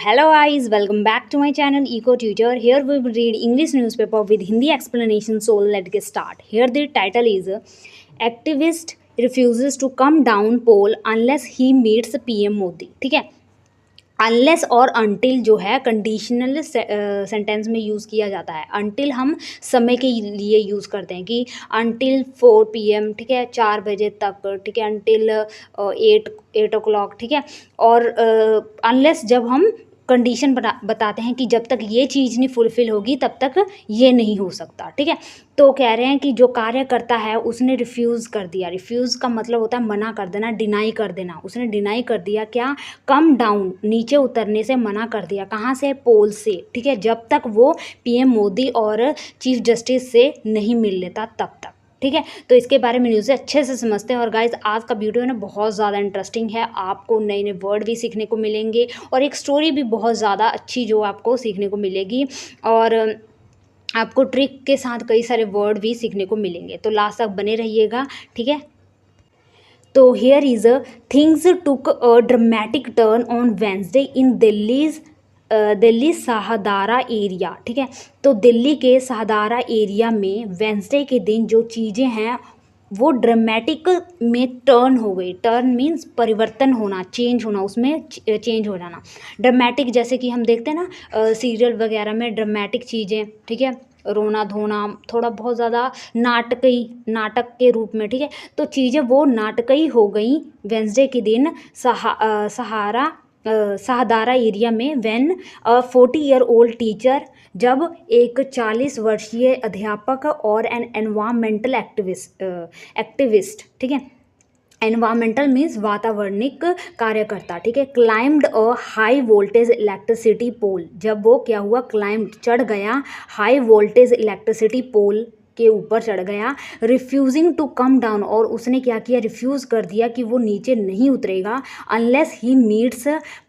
Hello guys, welcome back to my channel Eco Tutor. Here we will read English newspaper with Hindi explanation. So let's get start. Here the title is Activist refuses to come down poll unless he meets PM Modi. ठीक है, unless और until जो है conditional sentence में use किया जाता है. Until हम समय के लिए यूज़ करते हैं कि अनटिल 4 PM, ठीक है, 4 बजे तक, ठीक है, अनटिल 8 o'clock, ठीक है. और अनलेस जब हम कंडीशन बताते हैं कि जब तक ये चीज़ नहीं फुलफ़िल होगी तब तक ये नहीं हो सकता. ठीक है, तो कह रहे हैं कि जो कार्य करता है उसने रिफ्यूज़ कर दिया. रिफ्यूज़ का मतलब होता है मना कर देना, डिनाई कर देना. उसने डिनाई कर दिया क्या? कम डाउन, नीचे उतरने से मना कर दिया. कहाँ से? पोल से. ठीक है, जब तक वो PM मोदी और चीफ जस्टिस से नहीं मिल लेता तब तक. ठीक है, तो इसके बारे में न्यूज़ अच्छे से समझते हैं. और गाइज आज का वीडियो ना बहुत ज़्यादा इंटरेस्टिंग है. आपको नए नए वर्ड भी सीखने को मिलेंगे और एक स्टोरी भी बहुत ज़्यादा अच्छी जो आपको सीखने को मिलेगी. और आपको ट्रिक के साथ कई सारे वर्ड भी सीखने को मिलेंगे. तो लास्ट तक बने रहिएगा. ठीक है, तो here is things took a dramatic turn on Wednesday in Delhi Shahdara area. ठीक है, तो दिल्ली के शाहदारा एरिया में वेंसडे के दिन जो चीज़ें हैं वो ड्रामेटिक में टर्न हो गई. टर्न मीन्स परिवर्तन होना, चेंज होना, उसमें चेंज हो जाना. ड्रामेटिक जैसे कि हम देखते हैं ना सीरियल वगैरह में ड्रामेटिक चीज़ें, ठीक है, रोना धोना, थोड़ा बहुत ज़्यादा नाटक के रूप में. ठीक है, तो चीज़ें वो नाटकीय हो गई वेंसडे के दिन शाहदारा एरिया में. व्हेन अ 40-year-old टीचर, जब एक 40 वर्षीय अध्यापक और एन एनवायरमेंटल एक्टिविस्ट, ठीक है, एनवायरमेंटल मीन्स वातावरणिक कार्यकर्ता, ठीक है, climbed a high voltage electricity pole. जब वो क्या हुआ? क्लाइम्ड, चढ़ गया, हाई वोल्टेज इलेक्ट्रिसिटी पोल के ऊपर चढ़ गया. रिफ्यूजिंग टू कम डाउन, और उसने क्या किया? रिफ्यूज़ कर दिया कि वो नीचे नहीं उतरेगा unless he meets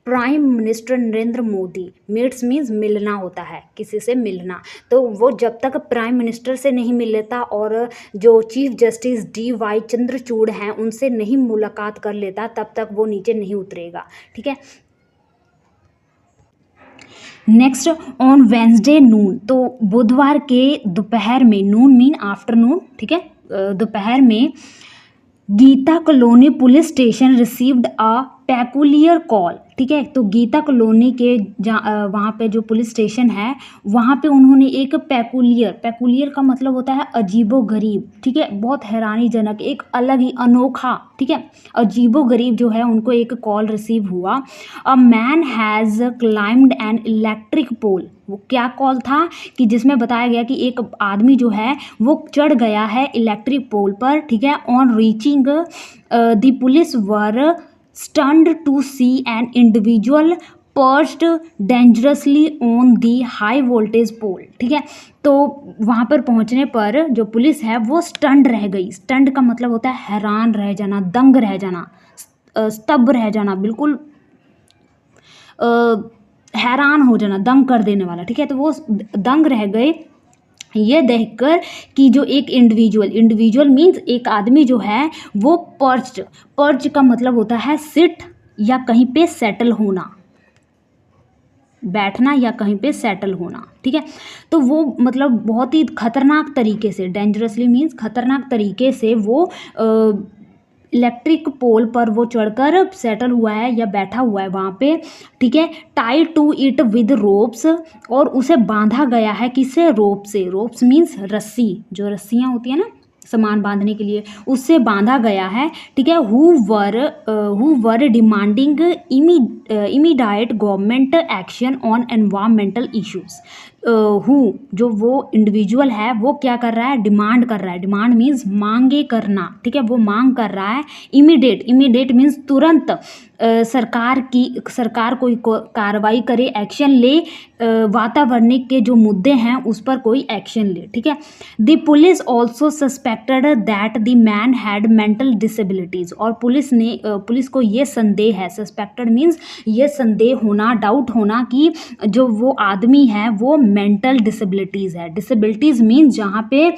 prime minister Narendra Modi. Meets means मिलना होता है, किसी से मिलना. तो वो जब तक प्राइम मिनिस्टर से नहीं मिल लेता और जो चीफ जस्टिस DY चंद्रचूड़ हैं उनसे नहीं मुलाकात कर लेता तब तक वो नीचे नहीं उतरेगा. ठीक है, नेक्स्ट ऑन वेंसडे नून, तो बुधवार के दोपहर में, नून मीन आफ्टरनून, ठीक है, दोपहर में Geeta Colony police station received a peculiar call. ठीक है, तो गीता कॉलोनी के वहाँ पे जो पुलिस स्टेशन है वहाँ पे उन्होंने एक पेकुलियर का मतलब होता है अजीबो गरीब. ठीक है, बहुत हैरानीजनक, एक अलग ही अनोखा. ठीक है, अजीबो गरीब जो है उनको एक कॉल रिसीव हुआ. A man has climbed an electric pole. वो क्या कॉल था कि जिसमें बताया गया कि एक आदमी जो है वो चढ़ गया है इलेक्ट्रिक पोल पर. ठीक है, on reaching the police were stunned to see an individual perched dangerously on the high voltage pole. ठीक है, तो वहाँ पर पहुँचने पर जो पुलिस है वो स्टंड रह गई. स्टंड का मतलब होता है हैरान रह जाना, दंग रह जाना, स्तब्ध रह जाना, बिल्कुल हैरान हो जाना, दंग कर देने वाला. ठीक है, तो वो दंग रह गए ये देखकर कि जो एक इंडिविजुअल मीन्स एक आदमी जो है वो पर्च का मतलब होता है सिट या कहीं पे सेटल होना, बैठना या कहीं पे सेटल होना. ठीक है, तो वो मतलब बहुत ही खतरनाक तरीके से, डेंजरसली मीन्स खतरनाक तरीके से वो इलेक्ट्रिक पोल पर वो चढ़कर सेटल हुआ है या बैठा हुआ है वहाँ पे. ठीक है, tie to it with ropes, और उसे बांधा गया है किससे? रोप से. रोप्स मीन्स रस्सी, जो रस्सियाँ होती है ना सामान बांधने के लिए, उससे बांधा गया है. ठीक है, who were demanding immediate government action on environmental issues. जो वो इंडिविजुअल है वो क्या कर रहा है? डिमांड कर रहा है. डिमांड मीन्स मांगे करना. ठीक है, वो मांग कर रहा है. इमीडिएट मीन्स तुरंत. सरकार कोई कार्रवाई करे, एक्शन ले, वातावरणिक के जो मुद्दे हैं उस पर कोई एक्शन ले. ठीक है, the police also suspected that the man had mental disabilities. और पुलिस को ये संदेह है, सस्पेक्टेड मीन्स ये संदेह होना, डाउट होना कि जो वो आदमी है वो मेंटल डिसेबिलिटीज़ है. डिसेबिलिटीज़ मीन्स जहाँ पे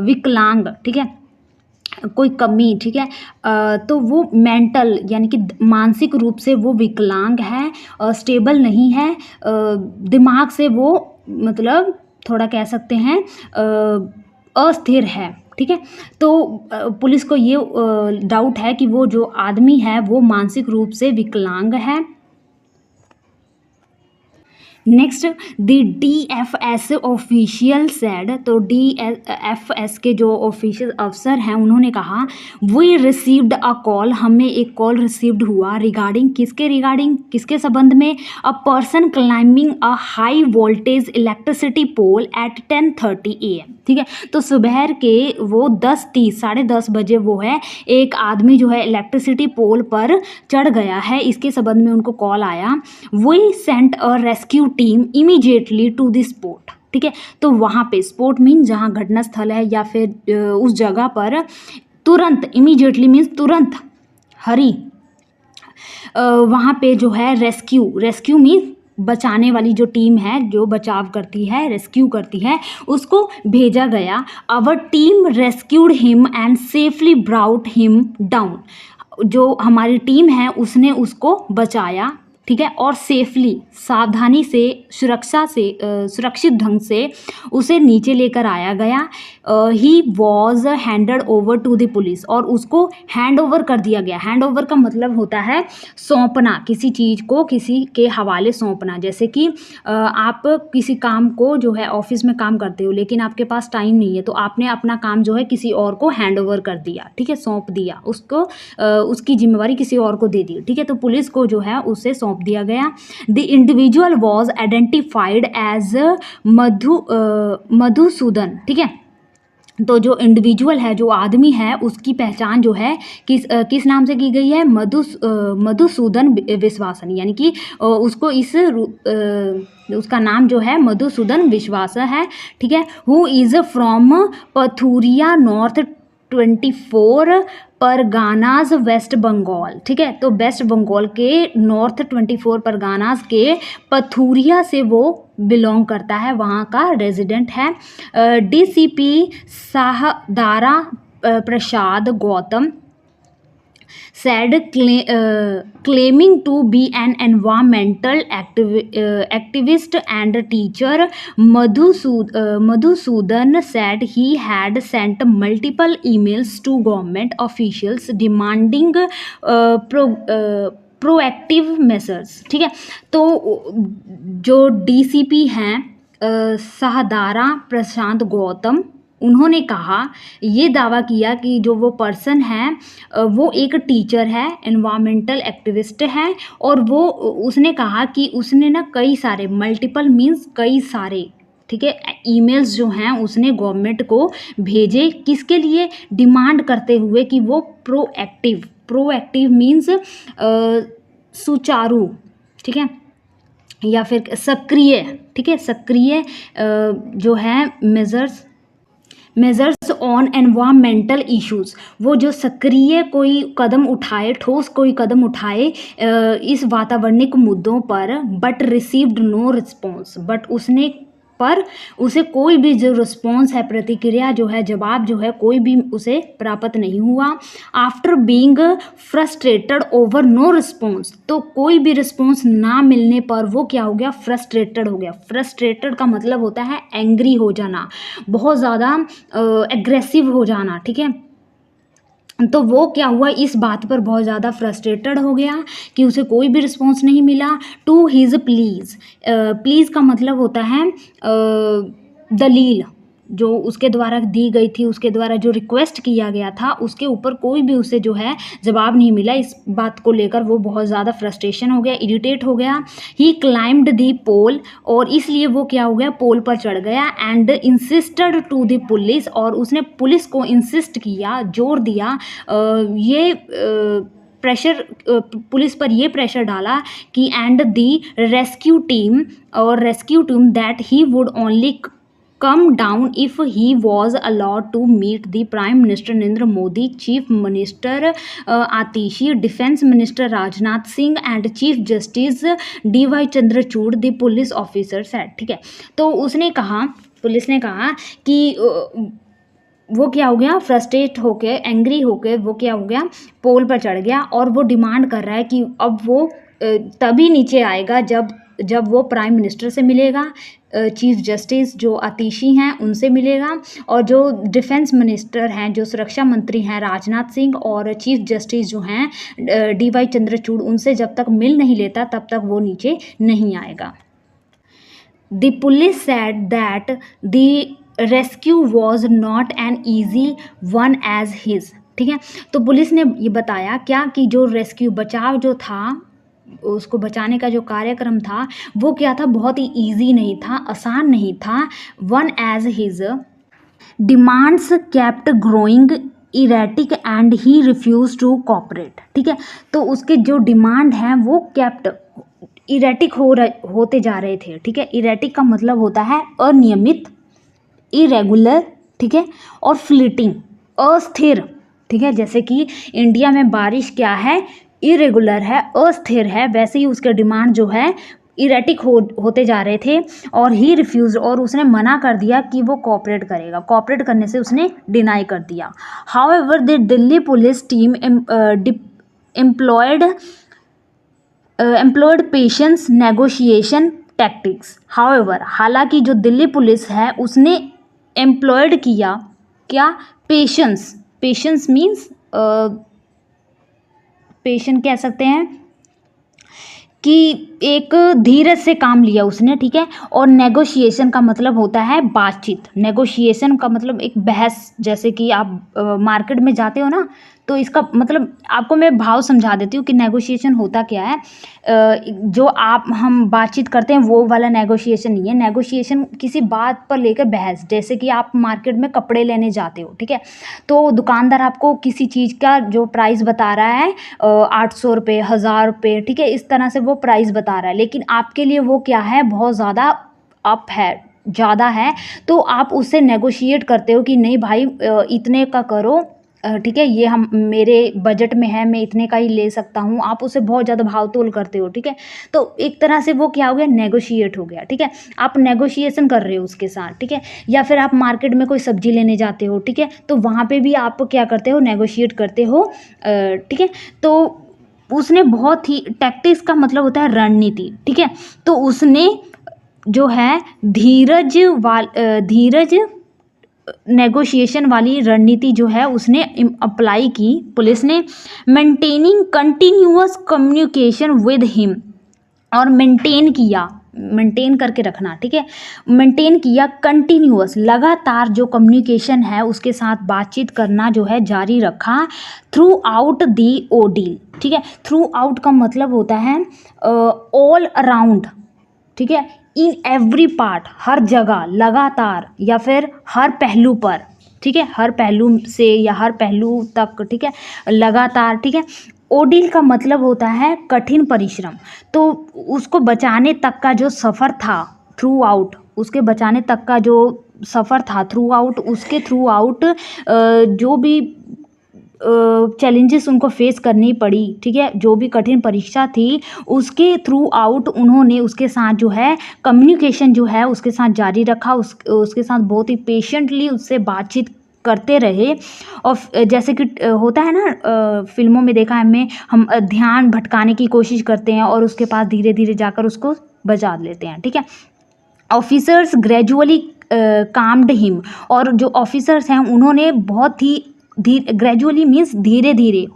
विकलांग. ठीक है, कोई कमी, ठीक है, तो वो मेंटल यानी कि मानसिक रूप से वो विकलांग है, स्टेबल नहीं है, दिमाग से वो मतलब थोड़ा कह सकते हैं अस्थिर है, ठीक है। तो पुलिस को ये डाउट है कि वो जो आदमी है वो मानसिक रूप से विकलांग है। Next, the DFS official said, तो DFS के जो ऑफिशियल अफसर हैं उन्होंने कहा वी रिसीव्ड अ कॉल, हमें एक कॉल रिसीव्ड हुआ रिगार्डिंग, किसके संबंध में, a person climbing a high voltage electricity pole at 10:30 AM, ठीक है। तो सुबह के वो 10:30 10:30 बजे वो है एक आदमी जो है इलेक्ट्रिसिटी पोल पर चढ़ गया है, इसके संबंध में उनको कॉल आया। We sent a rescue team immediately to the spot, ठीक है। तो वहाँ पे स्पॉट मीन जहाँ घटना स्थल है या फिर उस जगह पर तुरंत, इमीडिएटली मीन्स तुरंत, हरी, वहाँ पे जो है रेस्क्यू मीन बचाने वाली जो टीम है जो बचाव करती है, रेस्क्यू करती है, उसको भेजा गया। Our team rescued him and safely brought him down, जो हमारी टीम है उसने उसको बचाया, ठीक है, और सेफली, सावधानी से, सुरक्षित ढंग से उसे नीचे लेकर आया गया। He was handed over to the police, और उसको हैंड ओवर कर दिया गया। हैंड ओवर का मतलब होता है सौंपना, किसी चीज़ को किसी के हवाले सौंपना। जैसे कि आप किसी काम को जो है ऑफिस में काम करते हो लेकिन आपके पास टाइम नहीं है, तो आपने अपना काम जो है किसी और को हैंड ओवर कर दिया, ठीक है, सौंप दिया उसको, उसकी जिम्मेवारी किसी और को दे दी, ठीक है। तो पुलिस को जो है उसे सौंप दिया गया। The individual was identified as Madhusudan, ठीक है। तो जो इंडिविजुअल है, जो आदमी है, उसकी पहचान जो है किस नाम से की गई है, मधुसूदन विश्वासन, यानी कि उसको उसका नाम जो है मधुसूदन विश्वास है, ठीक है। Who is from Pathuria North 24 Parganas West Bengal, ठीक है। तो वेस्ट बंगाल के नॉर्थ 24 परगानाज के पथुरिया से वो बिलोंग करता है, वहाँ का रेजिडेंट है। DCP Shahdara Prasad Gautam said claiming to be an environmental activist and teacher. Madhusudan said he had sent multiple emails to government officials demanding proactive measures, ठीक है। तो जो DCP हैं साहदारा प्रशांत गौतम, उन्होंने कहा, ये दावा किया कि जो वो पर्सन है वो एक टीचर है, एनवायरमेंटल एक्टिविस्ट है, और वो उसने कहा कि उसने ना कई सारे, मल्टीपल मीन्स कई सारे, ठीक है, ईमेल्स जो हैं उसने गवर्नमेंट को भेजे, किसके लिए, डिमांड करते हुए कि वो प्रोएक्टिव मीन्स सुचारू, ठीक है, या फिर सक्रिय, ठीक है, सक्रिय जो है मेजर्स ऑन एनवायरमेंटल इश्यूज़, वो जो सक्रिय कोई कदम उठाए, ठोस कोई कदम उठाए इस वातावरणिक मुद्दों पर, but received no response, but उसे कोई भी जो रिस्पॉन्स है, प्रतिक्रिया जो है, जवाब जो है, कोई भी उसे प्राप्त नहीं हुआ। After being frustrated over no response, तो कोई भी रिस्पॉन्स ना मिलने पर वो क्या हो गया, फ्रस्ट्रेटेड हो गया। फ्रस्ट्रेटेड का मतलब होता है एंग्री हो जाना, बहुत ज़्यादा एग्रेसिव हो जाना, ठीक है। तो वो क्या हुआ, इस बात पर बहुत ज़्यादा फ्रस्ट्रेटेड हो गया कि उसे कोई भी रिस्पॉन्स नहीं मिला। टू हिज प्लीज़ का मतलब होता है दलील, जो उसके द्वारा दी गई थी, उसके द्वारा जो रिक्वेस्ट किया गया था, उसके ऊपर कोई भी उसे जो है जवाब नहीं मिला। इस बात को लेकर वो बहुत ज़्यादा फ्रस्ट्रेशन हो गया, इरिटेट हो गया। ही क्लाइम्ड दी पोल, और इसलिए वो क्या हो गया, पोल पर चढ़ गया। And insisted to the police, और उसने पुलिस को इंसिस्ट किया, जोर दिया, ये प्रेशर, पुलिस पर ये प्रेशर डाला कि and the rescue team that he would only come down if he was allowed to meet the Prime Minister Narendra Modi, Chief Minister Atishi, Defense Minister Rajnath Singh and Chief Justice D.Y. Chandrachud, the police officer said, ठीक है। तो उसने कहा, police ने कहा कि वो क्या हो गया, फ्रस्ट्रेट होके, एंग्री होके वो क्या हो गया, पोल पर चढ़ गया और वो डिमांड कर रहा है कि अब वो तभी नीचे आएगा जब वो प्राइम मिनिस्टर से मिलेगा, चीफ जस्टिस जो आतिशी हैं उनसे मिलेगा, और जो डिफेंस मिनिस्टर हैं, जो सुरक्षा मंत्री हैं राजनाथ सिंह, और चीफ जस्टिस जो हैं DY चंद्रचूड़, उनसे जब तक मिल नहीं लेता तब तक वो नीचे नहीं आएगा। The police said that the rescue was not an easy one as his। ठीक है, तो पुलिस ने ये बताया क्या कि जो रेस्क्यू, बचाव जो था, उसको बचाने का जो कार्यक्रम था वो क्या था, बहुत ही ईजी नहीं था, आसान नहीं था। One as his demands kept growing erratic and he refused to cooperate. ठीक है, तो उसके जो डिमांड हैं वो केप्ट इरेटिक होते जा रहे थे। ठीक है, इरेटिक का मतलब होता है अनियमित, इरेगुलर, ठीक है, और फ्लीटिंग, अस्थिर। ठीक है, जैसे कि इंडिया में बारिश क्या है, इरेगुलर है, अस्थिर है, वैसे ही उसके डिमांड जो है इरेटिक होते जा रहे थे। और ही रिफ्यूज, और उसने मना कर दिया कि वो कॉपरेट करेगा, कॉपरेट करने से उसने डिनाई कर दिया। However the Delhi police team employed patience negotiation tactics. However, हालांकि जो दिल्ली पुलिस है उसने एम्प्लॉयड किया क्या, पेशेंस। पेशेंस मीन्स पेशेंट कह सकते हैं कि एक धीरज से काम लिया उसने। ठीक है, और नेगोशिएशन का मतलब होता है बातचीत। नेगोशिएशन का मतलब एक बहस, जैसे कि आप मार्केट में जाते हो ना, तो इसका मतलब आपको मैं भाव समझा देती हूँ कि नेगोशिएशन होता क्या है। जो हम बातचीत करते हैं वो वाला नेगोशिएशन नहीं है। नेगोशिएशन किसी बात पर लेकर बहस, जैसे कि आप मार्केट में कपड़े लेने जाते हो। ठीक है, तो दुकानदार आपको किसी चीज़ का जो प्राइस बता रहा है 800 रुपये, 1000 रुपये, ठीक है, इस तरह से वो प्राइस बता रहा है, लेकिन आपके लिए वो क्या है, बहुत ज़्यादा अप है, ज़्यादा है, तो आप उससे नेगोशिएट करते हो कि नहीं भाई इतने का करो। ठीक है, ये हम मेरे बजट में है, मैं इतने का ही ले सकता हूँ। आप उसे बहुत ज़्यादा भाव तोल करते हो। ठीक है, तो एक तरह से वो क्या हो गया, नेगोशिएट हो गया। ठीक है, आप नेगोशिएशन कर रहे हो उसके साथ। ठीक है, या फिर आप मार्केट में कोई सब्जी लेने जाते हो। ठीक है, तो वहाँ पे भी आप क्या करते हो, नेगोशिएट करते हो। ठीक है, तो उसने बहुत ही, टैक्टिक्स का मतलब होता है रणनीति। ठीक है, तो उसने जो है धीरज नेगोशिएशन वाली रणनीति जो है उसने अप्लाई की पुलिस ने। Maintaining continuous communication with him, और मेंटेन करके रखना। ठीक है, मेंटेन किया, कंटिन्यूअस लगातार जो कम्युनिकेशन है उसके साथ बातचीत करना जो है जारी रखा। Throughout the ordeal. ठीक है, थ्रू आउट का मतलब होता है ऑल अराउंड। ठीक है, इन एवरी पार्ट, हर जगह, लगातार, या फिर हर पहलू पर। ठीक है, हर पहलू से या हर पहलू तक। ठीक है, लगातार। ठीक है, ओडील का मतलब होता है कठिन परिश्रम। तो उसको बचाने तक का जो सफ़र था, थ्रू आउट, उसके बचाने तक का जो सफ़र था थ्रू आउट, उसके थ्रू आउट जो भी चैलेंजेस उनको फेस करनी पड़ी। ठीक है, जो भी कठिन परीक्षा थी उसके थ्रू आउट उन्होंने उसके साथ जो है कम्युनिकेशन जो है उसके साथ जारी रखा। उसके साथ बहुत ही पेशेंटली उससे बातचीत करते रहे। और जैसे कि होता है ना, फिल्मों में देखा है हम ध्यान भटकाने की कोशिश करते हैं और उसके पास धीरे धीरे जाकर उसको बचा लेते हैं। ठीक है, ऑफिसर्स ग्रेजुअली काम्ड हिम, और जो ऑफिसर्स हैं उन्होंने बहुत ही ग्रेजुअली मीन्स धीरे धीरे,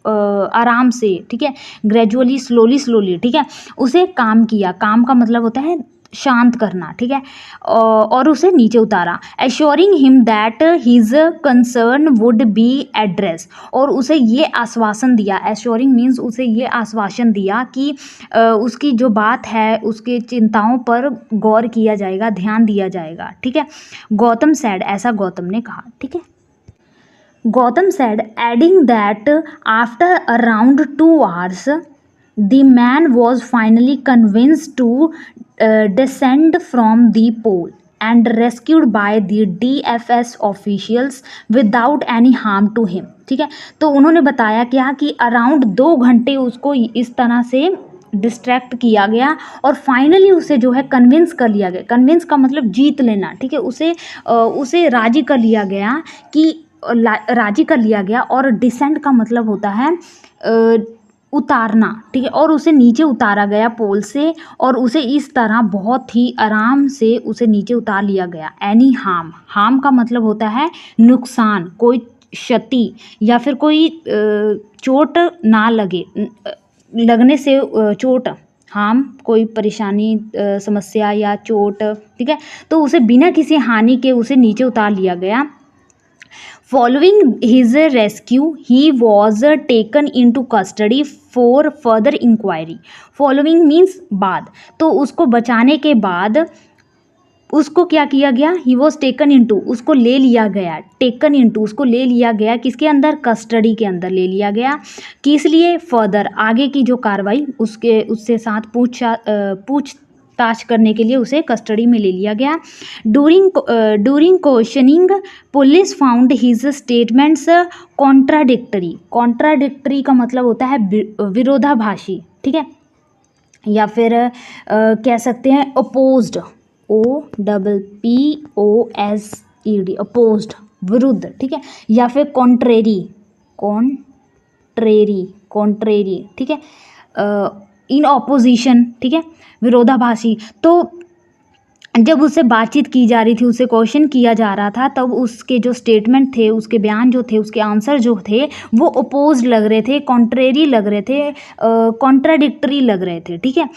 आराम से। ठीक है, ग्रेजुअली, स्लोली। ठीक है, उसे काम किया। काम का मतलब होता है शांत करना। ठीक है, और उसे नीचे उतारा। Assuring him that his concern would be address, और उसे ये आश्वासन दिया। एश्योरिंग मीन्स उसे ये आश्वासन दिया कि उसकी जो बात है, उसकी चिंताओं पर गौर किया जाएगा, ध्यान दिया जाएगा। ठीक है, गौतम सैड, ऐसा गौतम ने कहा। ठीक है, Gotham said, adding that after around 2 hours, the man was finally convinced to descend from the pole and rescued by the DFS officials without any harm to him। ठीक है, तो उन्होंने बताया क्या कि अराउंड 2 घंटे उसको इस तरह से डिस्ट्रैक्ट किया गया और फाइनली उसे जो है कन्विंस कर लिया गया। कन्विंस का मतलब जीत लेना, ठीक है, उसे राजी कर लिया गया कि राजी कर लिया गया। और डिसेंट का मतलब होता है उतारना, ठीक है, और उसे नीचे उतारा गया पोल से और उसे इस तरह बहुत ही आराम से उसे नीचे उतार लिया गया। एनी हार्म का मतलब होता है नुकसान, कोई क्षति या फिर कोई चोट ना लगने से चोट, हार्म कोई परेशानी, समस्या या चोट, ठीक है, तो उसे बिना किसी हानि के उसे नीचे उतार लिया गया। Following his rescue, he was taken into custody for further inquiry. Following means बाद, तो उसको बचाने के बाद उसको क्या किया गया? He was taken into, उसको ले लिया गया। taken into, उसको ले लिया गया किसके अंदर? कस्टडी के अंदर ले लिया गया। किस लिए? फर्दर, आगे की जो कार्रवाई उससे साथ पूछताछ करने के लिए उसे कस्टडी में ले लिया गया। During questioning police found his statements contradictory का मतलब होता है विरोधाभासी, ठीक है, या फिर कह सकते हैं अपोज्ड, OPPOSED, अपोज्ड, विरुद्ध, ठीक है, या फिर कॉन्ट्रेरी, ठीक है, इन ऑपोजिशन, ठीक है, विरोधाभासी। तो जब उससे बातचीत की जा रही थी, उससे क्वेश्चन किया जा रहा था, तब उसके जो स्टेटमेंट थे, उसके बयान जो थे, उसके आंसर जो थे वो अपोज्ड लग रहे थे, कॉन्ट्रेरी लग रहे थे, कॉन्ट्राडिक्टरी लग रहे थे, ठीक है।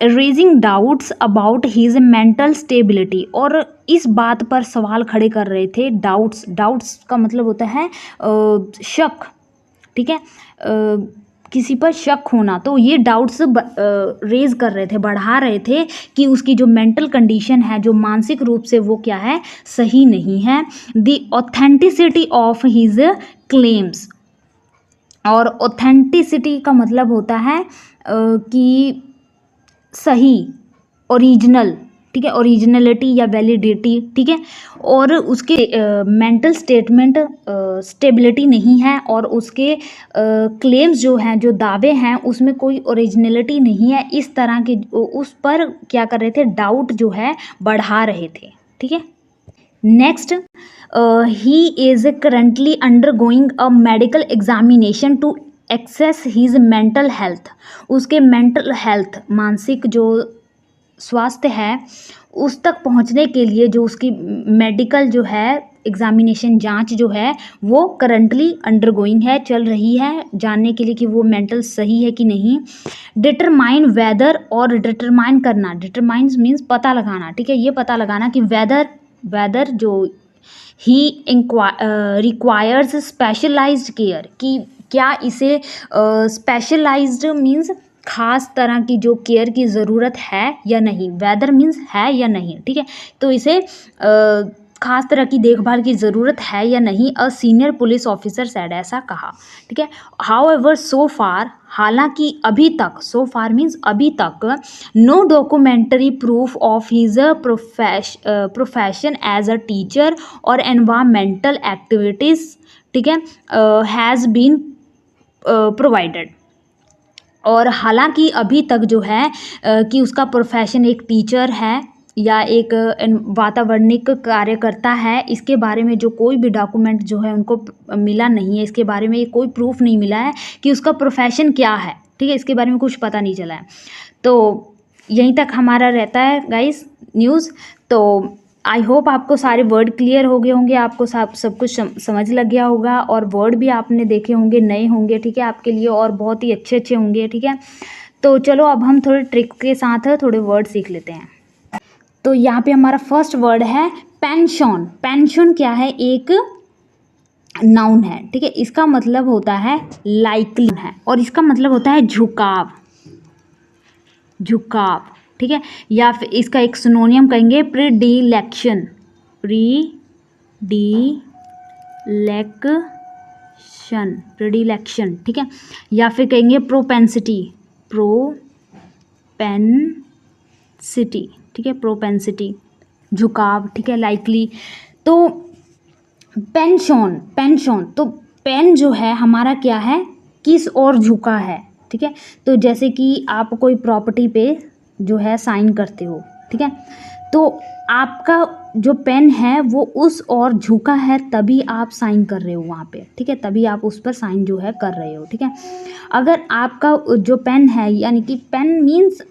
Raising doubts about his mental stability, और इस बात पर सवाल खड़े कर रहे थे। डाउट्स का मतलब होता है शक, ठीक है, किसी पर शक होना। तो ये डाउट्स रेज कर रहे थे, बढ़ा रहे थे कि उसकी जो मेंटल कंडीशन है, जो मानसिक रूप से वो क्या है, सही नहीं है। The authenticity of his claims, और ऑथेंटिसिटी का मतलब होता है कि सही, ओरिजिनल, ठीक है, ओरिजिनलिटी या वैलिडिटी, ठीक है, और उसके मेंटल स्टेबिलिटी नहीं है, और उसके क्लेम्स जो हैं, जो दावे हैं, उसमें कोई ओरिजिनलिटी नहीं है। इस तरह के उस पर क्या कर रहे थे, डाउट जो है बढ़ा रहे थे, ठीक है। Next, he is currently undergoing a medical examination to assess his mental health. उसके मेंटल हेल्थ, मानसिक जो स्वास्थ्य है, उस तक पहुंचने के लिए जो उसकी मेडिकल जो है एग्जामिनेशन, जांच जो है वो करंटली अंडरगोइंग है, चल रही है, जानने के लिए कि वो मेंटल सही है कि नहीं। डिटरमाइन वेदर, और डिटरमाइन करना, डिटरमाइंस मीन्स पता लगाना, ठीक है, ये पता लगाना कि वेदर जो ही रिक्वायर्स स्पेशलाइज्ड केयर, कि क्या इसे स्पेशलाइज्ड मीन्स खास तरह की जो केयर की ज़रूरत है या नहीं। वेदर मीन्स है या नहीं, ठीक है, तो इसे खास तरह की देखभाल की ज़रूरत है या नहीं। A senior police officer said, ऐसा कहा, ठीक है। हाउएवर, सो फार, हालांकि अभी तक, सो फार मीन्स अभी तक, no documentary proof of his profession as a teacher और एनवायरमेंटल एक्टिविटीज़, ठीक है, हैज़ बीन प्रोवाइडेड। और हालांकि अभी तक जो है कि उसका प्रोफेशन एक टीचर है या एक वातावरणिक कार्यकर्ता है, इसके बारे में जो कोई भी डॉक्यूमेंट जो है उनको मिला नहीं है, इसके बारे में कोई प्रूफ नहीं मिला है कि उसका प्रोफेशन क्या है, ठीक है, इसके बारे में कुछ पता नहीं चला है। तो यहीं तक हमारा रहता है गाइस न्यूज़। तो आई होप आपको सारे वर्ड क्लियर हो गए होंगे, आपको सब कुछ समझ लग गया होगा, और वर्ड भी आपने देखे होंगे, नए होंगे, ठीक है, आपके लिए, और बहुत ही अच्छे होंगे, ठीक है। तो चलो अब हम थोड़े ट्रिक के साथ थोड़े वर्ड सीख लेते हैं। तो यहाँ पे हमारा फर्स्ट वर्ड है पेंशन। पेंशन क्या है? एक नाउन है, ठीक है, इसका मतलब होता है लाइकली है, और इसका मतलब होता है झुकाव, ठीक है, या फिर इसका एक सिनोनियम कहेंगे प्रीडिलेक्शन, प्रीडिलेक्शन, ठीक है, या फिर कहेंगे प्रोपेंसिटी, ठीक है, प्रोपेंसिटी, झुकाव, ठीक है, लाइकली। तो पेंशन, तो पेन जो है हमारा क्या है, किस ओर झुका है, ठीक है। तो जैसे कि आप कोई प्रॉपर्टी पे जो है साइन करते हो, ठीक है, तो आपका जो पेन है वो उस ओर झुका है तभी आप साइन कर रहे हो वहाँ पे, ठीक है, तभी आप उस पर साइन जो है कर रहे हो, ठीक है। अगर आपका जो पेन है, यानी कि पेन मीन्स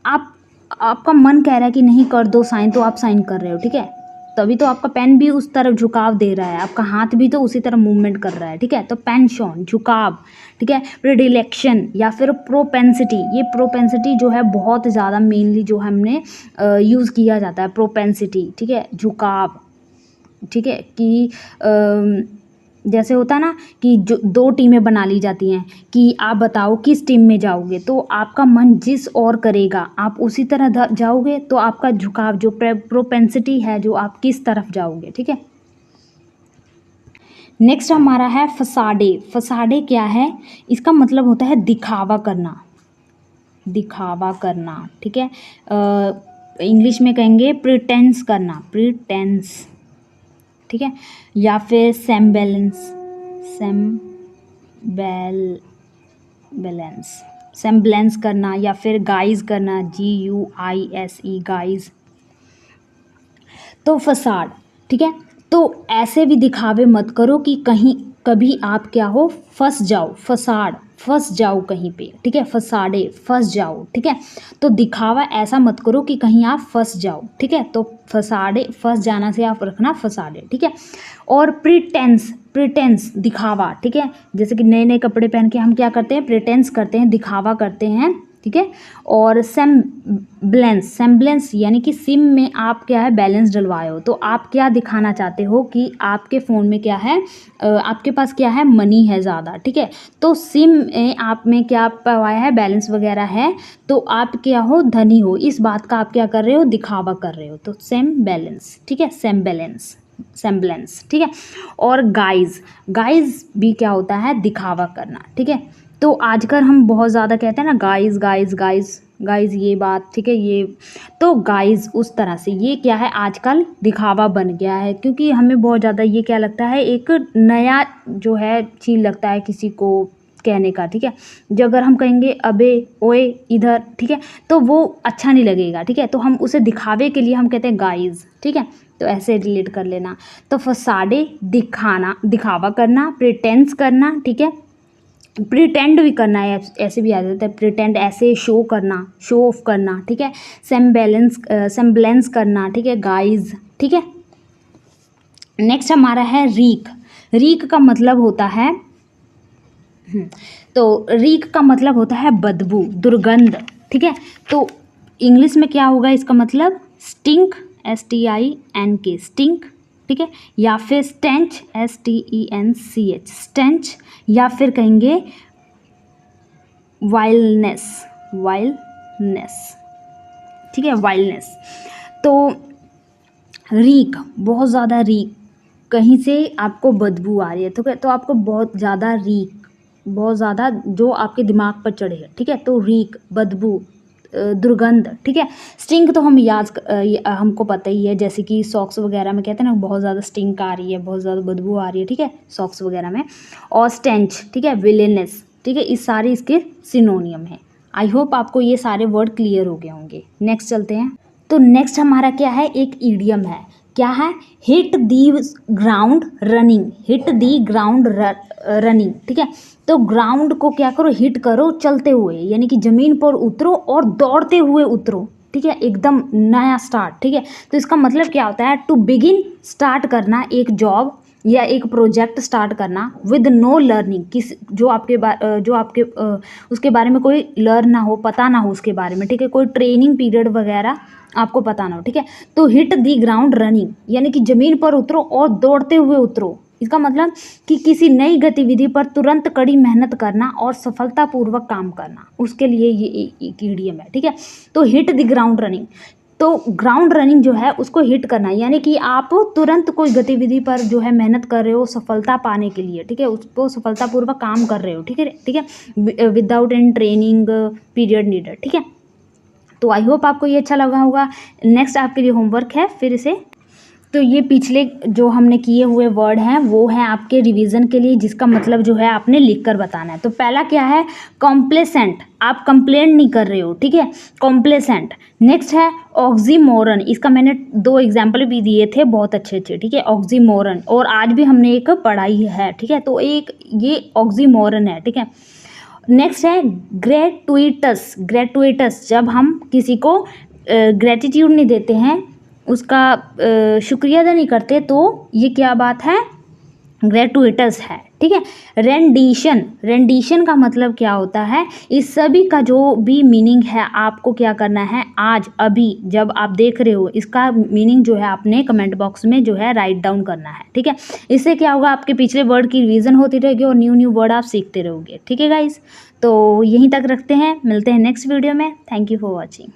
आपका मन कह रहा है कि नहीं कर दो साइन, तो आप साइन कर रहे हो, ठीक है, तभी तो आपका पेन भी उस तरफ झुकाव दे रहा है, आपका हाथ भी तो उसी तरफ मूवमेंट कर रहा है, ठीक है। तो पेंशन झुकाव, ठीक है। प्रेडिलेक्शन या फिर प्रोपेंसिटी, ये प्रोपेंसिटी जो है बहुत ज़्यादा मेनली जो हमने यूज़ किया जाता है, प्रोपेंसिटी, ठीक है, झुकाव, ठीक है। कि जैसे होता है ना कि जो दो टीमें बना ली जाती हैं कि आप बताओ किस टीम में जाओगे, तो आपका मन जिस ओर करेगा आप उसी तरह जाओगे, तो आपका झुकाव जो प्रोपेंसिटी है जो आप किस तरफ जाओगे, ठीक है। नेक्स्ट हमारा है फसाडे। फसाडे क्या है? इसका मतलब होता है दिखावा करना, दिखावा करना, ठीक है। इंग्लिश में कहेंगे प्रिटेंस करना, प्रिटेंस, ठीक है, या फिर सेम्बेलेंस, सेम्बलेंस करना, या फिर गाइज करना, GUISE, गाइज। तो फसाड, ठीक है। तो ऐसे भी दिखावे मत करो कि कहीं कभी आप क्या हो, फंस जाओ, फसाड, फंस जाओ कहीं पे, ठीक है, फसाडे, फंस जाओ, ठीक है। तो दिखावा ऐसा मत करो कि कहीं आप फंस जाओ, ठीक है। तो फसाडे, फंस जाना से आप रखना फसाडे, ठीक है। और प्रिटेंस, प्रिटेंस दिखावा, ठीक है। जैसे कि नए नए कपड़े पहन के हम क्या करते हैं, प्रिटेंस करते हैं, दिखावा करते हैं, ठीक है। और सेम्बलेंस, सेम्बलेंस यानी कि सिम में आप क्या है बैलेंस डलवाए हो, तो आप क्या दिखाना चाहते हो कि आपके फ़ोन में क्या है, आपके पास क्या है, मनी है ज़्यादा, ठीक है। तो सिम में आप में क्या पवाया है, बैलेंस वगैरह है, तो आप क्या हो, धनी हो, इस बात का आप क्या कर रहे हो, दिखावा कर रहे हो। तो सेम बैलेंस, ठीक है, सेम बैलेंस, सेम्बलेंस, ठीक है। और गाइज, गाइज भी क्या होता है, दिखावा करना, ठीक है। तो आजकल हम बहुत ज़्यादा कहते हैं ना गाइज गाइज गाइज गाइज, ये बात, ठीक है, ये तो गाइज उस तरह से ये क्या है आजकल दिखावा बन गया है, क्योंकि हमें बहुत ज़्यादा ये क्या लगता है, एक नया जो है चीज़ लगता है किसी को कहने का, ठीक है। जो अगर हम कहेंगे अबे, ओए, इधर, ठीक है, तो वो अच्छा नहीं लगेगा, ठीक है, तो हम उसे दिखावे के लिए हम कहते हैं गाइज, ठीक है। तो ऐसे रिलेट कर लेना। तो फसाडे दिखाना, दिखावा करना, प्रिटेंस करना, ठीक है। प्रिटेंड भी करना है, ऐसे भी आ जाता है, प्रिटेंड ऐसे शो करना, शो ऑफ करना, ठीक है। सेम्बलेंस करना, ठीक है, गाइज, ठीक है। नेक्स्ट हमारा है रीक। रीक का मतलब होता है तो रीक का मतलब होता है बदबू, दुर्गंध, ठीक है। तो इंग्लिश में क्या होगा इसका मतलब, स्टिंक, STINK, स्टिंक, ठीक है, या फिर स्टेंच, STENCH, स्टेंच, या फिर कहेंगे वाइल्डनेस, वाइल्डनेस, ठीक है, वाइल्डनेस। तो रीक, बहुत ज़्यादा रीक, कहीं से आपको बदबू आ रही है, तो आपको बहुत ज़्यादा रीक, बहुत ज़्यादा जो आपके दिमाग पर चढ़े है, ठीक है। तो रीक, बदबू, दुर्गंध, ठीक है। स्टिंक तो हम हमको पता ही है, जैसे कि सॉक्स वगैरह में कहते हैं ना बहुत ज़्यादा स्टिंक आ रही है, बहुत ज़्यादा बदबू आ रही है, ठीक है, सॉक्स वगैरह में। और स्टेंच, ठीक है, विलेनेस, ठीक है, इस सारे इसके सिनोनियम है। आई होप आपको ये सारे वर्ड क्लियर हो गए होंगे। नेक्स्ट चलते हैं। तो नेक्स्ट हमारा क्या है, एक ईडियम है, क्या है, हिट दी ग्राउंड रनिंग, हिट दी ग्राउंड रनिंग, ठीक है। तो ग्राउंड को क्या करो, हिट करो चलते हुए, यानी कि ज़मीन पर उतरो और दौड़ते हुए उतरो, ठीक है, एकदम नया स्टार्ट, ठीक है। तो इसका मतलब क्या होता है, टू बिगिन, स्टार्ट करना एक जॉब या एक प्रोजेक्ट स्टार्ट करना, विद नो लर्निंग, किस जो आपके उसके बारे में कोई लर्न ना हो, पता ना हो उसके बारे में, ठीक है, कोई ट्रेनिंग पीरियड वगैरह आपको पता ना हो, ठीक है। तो हिट दी ग्राउंड रनिंग यानी कि ज़मीन पर उतरो और दौड़ते हुए उतरो, इसका मतलब कि किसी नई गतिविधि पर तुरंत कड़ी मेहनत करना और सफलतापूर्वक काम करना, उसके लिए ये एक ईडियम है, ठीक है। तो हिट द ग्राउंड रनिंग, तो ग्राउंड रनिंग जो है उसको हिट करना, यानी कि आप तुरंत कोई गतिविधि पर जो है मेहनत कर रहे हो सफलता पाने के लिए, ठीक है, उसको सफलतापूर्वक काम कर रहे हो, ठीक है, ठीक है, without any training period needed, ठीक है। तो आई होप आपको ये अच्छा लगा होगा। नेक्स्ट आपके लिए होमवर्क है, फिर इसे तो ये पिछले जो हमने किए हुए वर्ड हैं वो हैं आपके रिवीजन के लिए, जिसका मतलब जो है आपने लिख कर बताना है। तो पहला क्या है, कॉम्प्लेसेंट, आप कंप्लेंट नहीं कर रहे हो, ठीक है, कॉम्प्लेसेंट। नेक्स्ट है ऑक्सीमोरन, इसका मैंने 2 एग्जाम्पल भी दिए थे बहुत अच्छे अच्छे, ठीक है, ऑक्सीमोरन, और आज भी हमने एक पढ़ाई है, ठीक है, तो एक ये ऑक्सीमोरन है, ठीक है। नेक्स्ट है ग्रेटुइटस, ग्रेटुइटस जब हम किसी को ग्रेटिट्यूड नहीं देते हैं, उसका शुक्रिया अदा नहीं करते, तो ये क्या बात है, ग्रेटुइटस है, ठीक है। रेंडिशन, रेंडिशन का मतलब क्या होता है, इस सभी का जो भी मीनिंग है आपको क्या करना है, आज अभी जब आप देख रहे हो इसका मीनिंग जो है आपने कमेंट बॉक्स में जो है राइट डाउन करना है, ठीक है। इससे क्या होगा, आपके पिछले वर्ड की रिवीजन होती रहेगी और न्यू न्यू वर्ड आप सीखते रहोगे, ठीक है गाइस। तो यहीं तक रखते हैं, मिलते हैं नेक्स्ट वीडियो में। Thank you for watching.